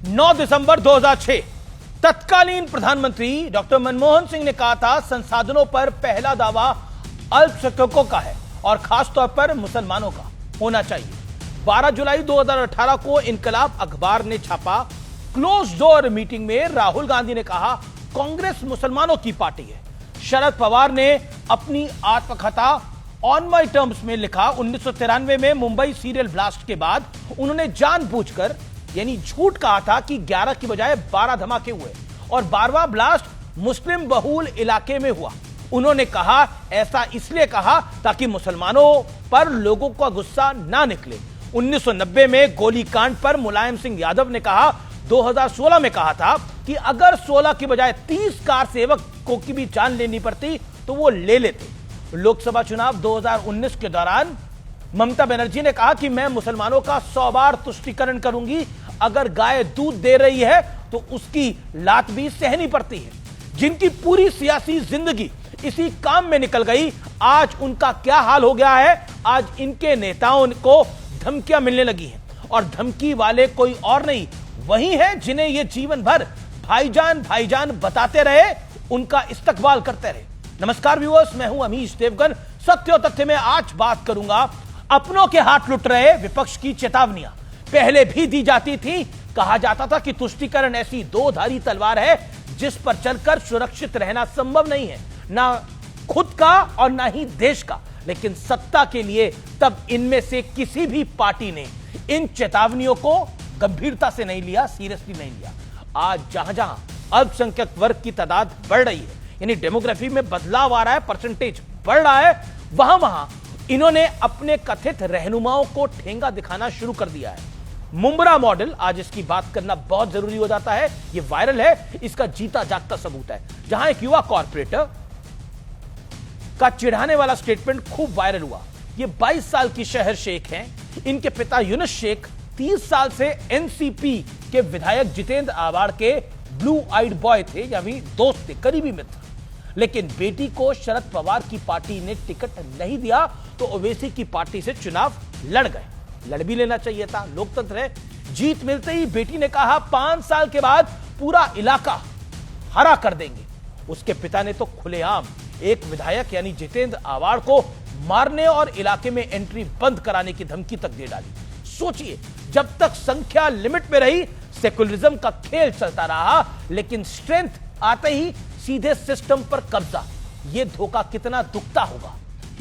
9 दिसंबर 2006 तत्कालीन प्रधानमंत्री डॉक्टर मनमोहन सिंह ने कहा था, संसाधनों पर पहला दावा अल्पसंख्यकों का है और खासतौर पर मुसलमानों का होना चाहिए। 12 जुलाई 2018 को इनकलाब अखबार ने छापा क्लोज डोर मीटिंग में राहुल गांधी ने कहा, कांग्रेस मुसलमानों की पार्टी है। शरद पवार ने अपनी आत्मकथा ऑन माई टर्म्स में लिखा, 1993 में मुंबई सीरियल ब्लास्ट के बाद उन्होंने जानबूझकर यानी झूठ कहा था कि 11 की बजाय 12 धमाके हुए और 12वां ब्लास्ट मुस्लिम बहुल इलाके में हुआ। उन्होंने कहा, ऐसा इसलिए कहा ताकि मुसलमानों पर लोगों का गुस्सा ना निकले। 1990 में गोलीकांड पर मुलायम सिंह यादव ने कहा, 2016 में कहा था कि अगर 16 की बजाय 30 कार सेवकों की भी जान लेनी पड़ती तो वो ले लेते। लोकसभा चुनाव 2019 के दौरान ममता बनर्जी ने कहा कि मैं मुसलमानों का 100 बार तुष्टीकरण करूंगी, अगर गाय दूध दे रही है तो उसकी लात भी सहनी पड़ती है। जिनकी पूरी सियासी जिंदगी इसी काम में निकल गई, आज उनका क्या हाल हो गया है। आज इनके नेताओं को धमकियां मिलने लगी हैं और धमकी वाले कोई और नहीं, वही है जिन्हें ये जीवन भर भाईजान भाईजान बताते रहे, उनका इस्तकबाल करते रहे। नमस्कार व्यूअर्स, मैं हूं अमीश देवगन। सत्य और तथ्य में आज बात करूंगा अपनों के हाथ लुट रहे विपक्ष की चेतावनियां पहले भी दी जाती थी। कहा जाता था कि तुष्टीकरण ऐसी दो धारी तलवार है जिस पर चलकर सुरक्षित रहना संभव नहीं है, ना खुद का और ना ही देश का। लेकिन सत्ता के लिए तब इनमें से किसी भी पार्टी ने इन चेतावनियों को गंभीरता से नहीं लिया, सीरियसली नहीं लिया। आज जहां जहां अल्पसंख्यक वर्ग की तादाद बढ़ रही है, यानी डेमोग्राफी में बदलाव आ रहा है, परसेंटेज बढ़ रहा है, वहां वहां इन्होंने अपने कथित रहनुमाओं को ठेंगा दिखाना शुरू कर दिया है। मुंब्रा मॉडल, आज इसकी बात करना बहुत जरूरी हो जाता है। यह वायरल है, इसका जीता जागता सबूत है। जहां एक युवा कॉर्पोरेटर का चिढ़ाने वाला स्टेटमेंट खूब वायरल हुआ। ये 22 साल की शहर शेख हैं। इनके पिता यूनुस शेख 30 साल से एनसीपी के विधायक जितेंद्र आवाड़ के ब्लू आइड बॉय थे, या भी दोस्त थे, करीबी मित्र। लेकिन बेटी को शरद पवार की पार्टी ने टिकट नहीं दिया तो ओवैसी की पार्टी से चुनाव लड़ गए। लड़ भी लेना चाहिए था, लोकतंत्र है। जीत मिलते ही बेटी ने कहा, 5 साल के बाद पूरा इलाका हरा कर देंगे। उसके पिता ने तो खुलेआम एक विधायक यानी जितेंद्र आवाड़ को मारने और इलाके में एंट्री बंद कराने की धमकी तक दे डाली। सोचिए, जब तक संख्या लिमिट में रही, सेकुलरिज्म का खेल चलता रहा, लेकिन स्ट्रेंथ आते ही सीधे सिस्टम पर कब्जा। यह धोखा कितना दुखता होगा,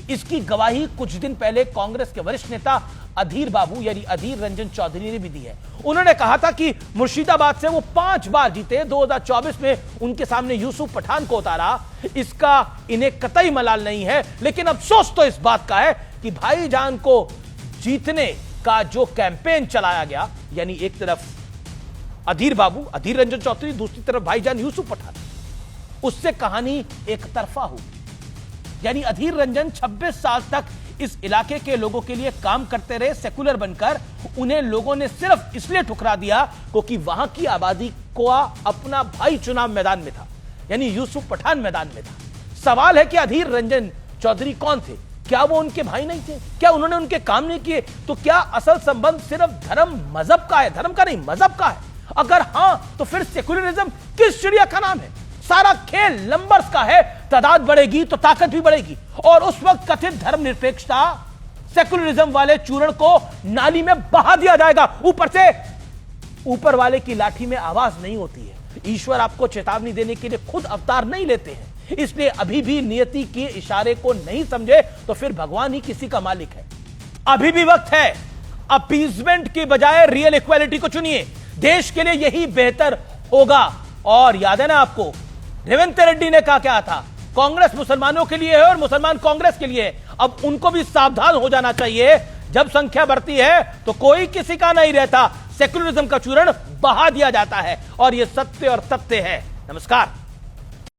इसकी गवाही कुछ दिन पहले कांग्रेस के वरिष्ठ नेता अधीर बाबू यानी अधीर रंजन चौधरी ने भी दी है। उन्होंने कहा था कि मुर्शिदाबाद से वो 5 बार जीते, 2024 में उनके सामने यूसुफ पठान को उतारा। इसका इन्हें कतई मलाल नहीं है, लेकिन अफसोस तो इस बात का है कि भाईजान को जीतने का जो कैंपेन चलाया गया, यानी एक तरफ अधीर बाबू अधीर रंजन चौधरी, दूसरी तरफ भाईजान यूसुफ पठान, उससे कहानी एक तरफा हुई। यानी अधीर रंजन 26 साल तक इस इलाके के लोगों के लिए काम करते रहे सेकुलर बनकर। उन्हें लोगों ने सिर्फ इसलिए ठुकरा दिया क्योंकि वहां की आबादी को अपना भाई चुनाव मैदान में था, यानी यूसुफ पठान मैदान में था। सवाल है कि अधीर रंजन चौधरी कौन थे? क्या वो उनके भाई नहीं थे? क्या उन्होंने उनके काम नहीं किए? तो क्या असल संबंध सिर्फ धर्म मजहब का है? धर्म का नहीं, मजहब का है। अगर हां, तो फिर सेकुलरिज्म किस चिड़िया का नाम है? सारा खेल नंबर्स का है। तादाद बढ़ेगी तो ताकत भी बढ़ेगी, और उस वक्त कथित धर्मनिरपेक्षता सेकुलरिज्म वाले चूरण को नाली में बहा दिया जाएगा। ऊपर से ऊपर वाले की लाठी में आवाज नहीं होती है। ईश्वर आपको चेतावनी देने के लिए खुद अवतार नहीं लेते हैं, इसलिए अभी भी नियति के इशारे को नहीं समझे तो फिर भगवान ही किसी का मालिक है। अभी भी वक्त है, अपीजमेंट के बजाय रियल इक्वालिटी को चुनिए। देश के लिए यही बेहतर होगा। और याद है ना आपको, रेवंत रेड्डी ने कहा क्या था, कांग्रेस मुसलमानों के लिए है और मुसलमान कांग्रेस के लिए है। अब उनको भी सावधान हो जाना चाहिए। जब संख्या बढ़ती है तो कोई किसी का नहीं रहता, सेकुलरिज्म का चूर्ण बहा दिया जाता है, और यह सत्य और तथ्य है। नमस्कार।